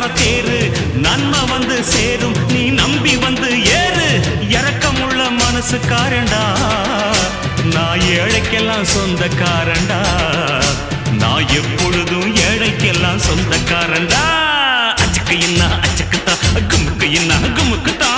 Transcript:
சக்கர தேரு நன்மை வந்து சேரும் நீ நம்பி வந்து ஏறு இரக்கமுள்ள மனசுக்காரண்டா நான் ஏழைக்கெல்லாம் சொந்தக்காரண்டா நான் எப்பொழுதும் ஏழைக்கெல்லாம் சொந்தக்காரண்டா அச்சக்கு என்ன அச்சக்குத்தா குமுக்கு என்ன குமுக்குத்தா